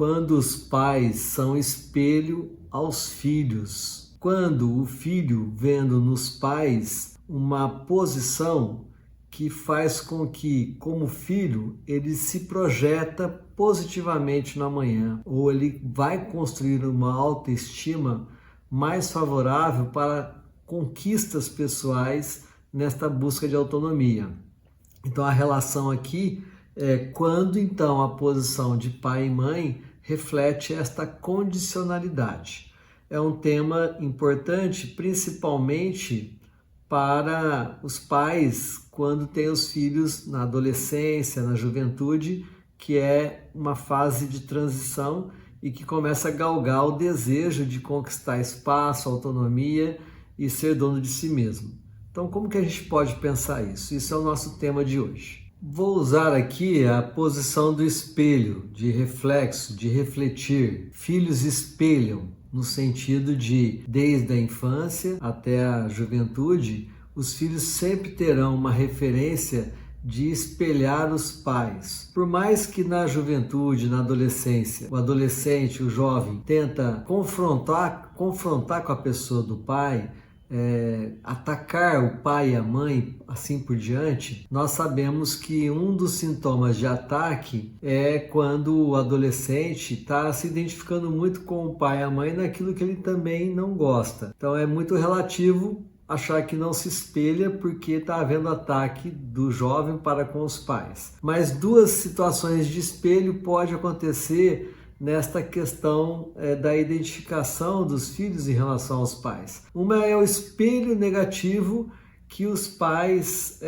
Quando os pais são espelho aos filhos. Quando o filho vendo nos pais uma posição que faz com que, como filho, ele se projeta positivamente no amanhã, ou ele vai construir uma autoestima mais favorável para conquistas pessoais nesta busca de autonomia. Então a relação aqui é quando então a posição de pai e mãe reflete esta condicionalidade. É um tema importante, principalmente para os pais quando têm os filhos na adolescência, na juventude, que é uma fase de transição e que começa a galgar o desejo de conquistar espaço, autonomia e ser dono de si mesmo. Então, como que a gente pode pensar isso? Isso é o nosso tema de hoje. Vou usar aqui a posição do espelho, de reflexo, de refletir. Filhos espelham, no sentido de, desde a infância até a juventude, os filhos sempre terão uma referência de espelhar os pais. Por mais que na juventude, na adolescência, o adolescente, o jovem, tenta confrontar com a pessoa do pai, atacar o pai e a mãe, assim por diante, nós sabemos que um dos sintomas de ataque é quando o adolescente está se identificando muito com o pai e a mãe naquilo que ele também não gosta. Então é muito relativo achar que não se espelha porque está havendo ataque do jovem para com os pais. Mas duas situações de espelho pode acontecer nesta questão da identificação dos filhos em relação aos pais. Uma é o espelho negativo que os pais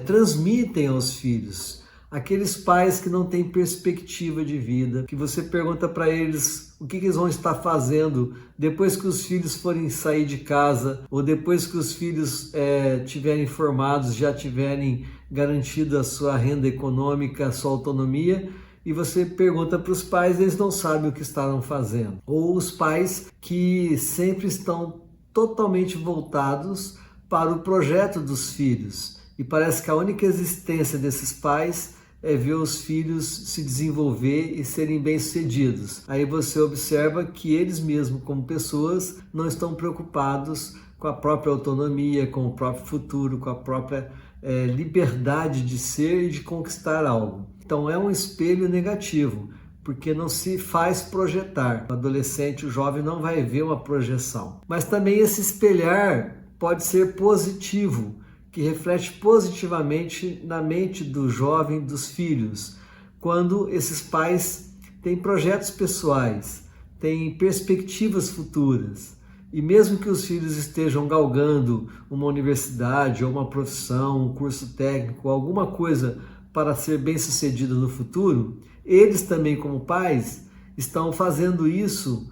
transmitem aos filhos. Aqueles pais que não têm perspectiva de vida, que você pergunta para eles o que eles vão estar fazendo depois que os filhos forem sair de casa ou depois que os filhos tiverem formados, já tiverem garantido a sua renda econômica, a sua autonomia, e você pergunta para os pais, eles não sabem o que estarão fazendo. Ou os pais que sempre estão totalmente voltados para o projeto dos filhos. E parece que a única existência desses pais é ver os filhos se desenvolver e serem bem-sucedidos. Aí você observa que eles mesmos, como pessoas, não estão preocupados com a própria autonomia, com o próprio futuro, com a própria liberdade de ser e de conquistar algo. Então é um espelho negativo, porque não se faz projetar. O adolescente, o jovem não vai ver uma projeção. Mas também esse espelhar pode ser positivo, que reflete positivamente na mente do jovem, dos filhos, quando esses pais têm projetos pessoais, têm perspectivas futuras. E mesmo que os filhos estejam galgando uma universidade ou uma profissão, um curso técnico, alguma coisa para ser bem-sucedido no futuro, eles também, como pais, estão fazendo isso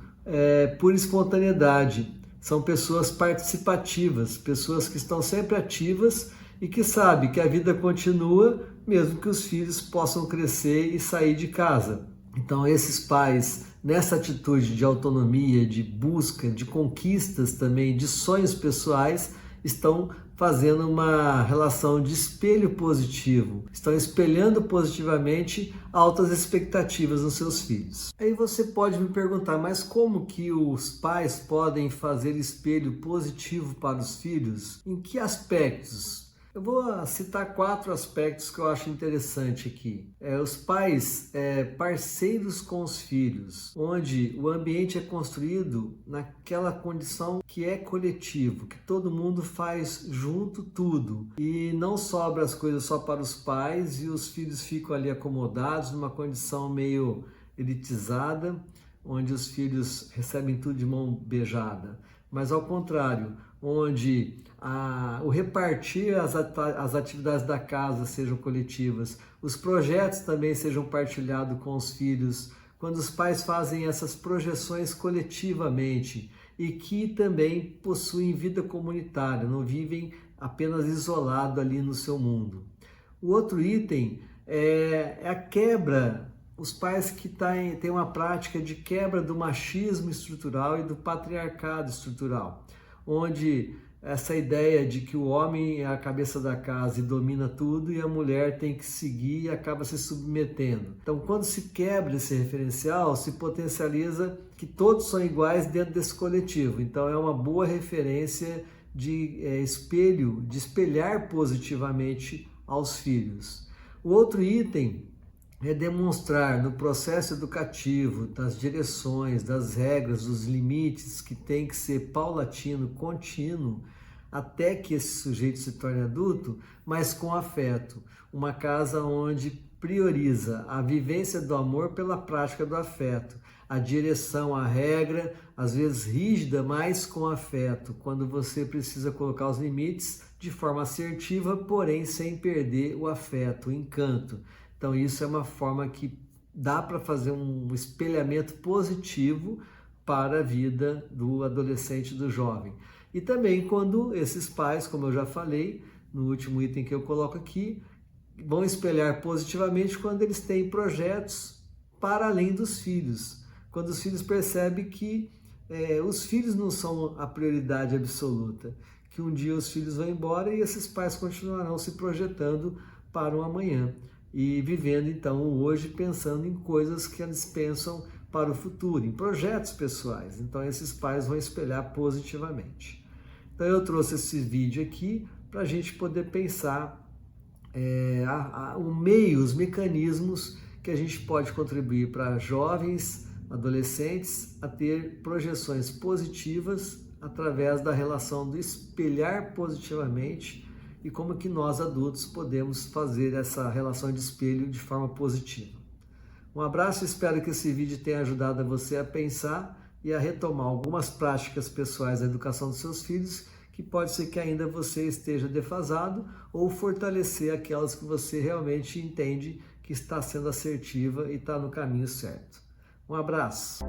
por espontaneidade. São pessoas participativas, pessoas que estão sempre ativas e que sabem que a vida continua mesmo que os filhos possam crescer e sair de casa. Então esses pais, nessa atitude de autonomia, de busca, de conquistas também, de sonhos pessoais, estão fazendo uma relação de espelho positivo, estão espelhando positivamente altas expectativas nos seus filhos. Aí você pode me perguntar, mas como que os pais podem fazer espelho positivo para os filhos? Em que aspectos? Eu vou citar 4 aspectos que eu acho interessante aqui. Os pais parceiros com os filhos, onde o ambiente é construído naquela condição que é coletivo, que todo mundo faz junto tudo e não sobra as coisas só para os pais e os filhos ficam ali acomodados numa condição meio elitizada, onde os filhos recebem tudo de mão beijada. Mas ao contrário, onde o repartir as atividades da casa sejam coletivas, os projetos também sejam partilhados com os filhos, quando os pais fazem essas projeções coletivamente e que também possuem vida comunitária, não vivem apenas isolados ali no seu mundo. O outro item é a quebra, os pais que têm uma prática de quebra do machismo estrutural e do patriarcado estrutural, onde essa ideia de que o homem é a cabeça da casa e domina tudo e a mulher tem que seguir e acaba se submetendo. Então, quando se quebra esse referencial, se potencializa que todos são iguais dentro desse coletivo. Então, é uma boa referência de espelho, de espelhar positivamente aos filhos. O outro item é demonstrar no processo educativo, das direções, das regras, dos limites, que tem que ser paulatino, contínuo, até que esse sujeito se torne adulto, mas com afeto. Uma casa onde prioriza a vivência do amor pela prática do afeto, a direção, a regra, às vezes rígida, mas com afeto, quando você precisa colocar os limites de forma assertiva, porém sem perder o afeto, o encanto. Então isso é uma forma que dá para fazer um espelhamento positivo para a vida do adolescente e do jovem. E também quando esses pais, como eu já falei, no último item que eu coloco aqui, vão espelhar positivamente quando eles têm projetos para além dos filhos. Quando os filhos percebem que os filhos não são a prioridade absoluta, que um dia os filhos vão embora e esses pais continuarão se projetando para o amanhã e vivendo então o hoje pensando em coisas que eles pensam para o futuro, em projetos pessoais. Então esses pais vão espelhar positivamente. Então eu trouxe esse vídeo aqui para a gente poder pensar os mecanismos que a gente pode contribuir para jovens, adolescentes a ter projeções positivas através da relação do espelhar positivamente e como que nós adultos podemos fazer essa relação de espelho de forma positiva. Um abraço, espero que esse vídeo tenha ajudado você a pensar e a retomar algumas práticas pessoais da educação dos seus filhos, que pode ser que ainda você esteja defasado, ou fortalecer aquelas que você realmente entende que está sendo assertiva e está no caminho certo. Um abraço!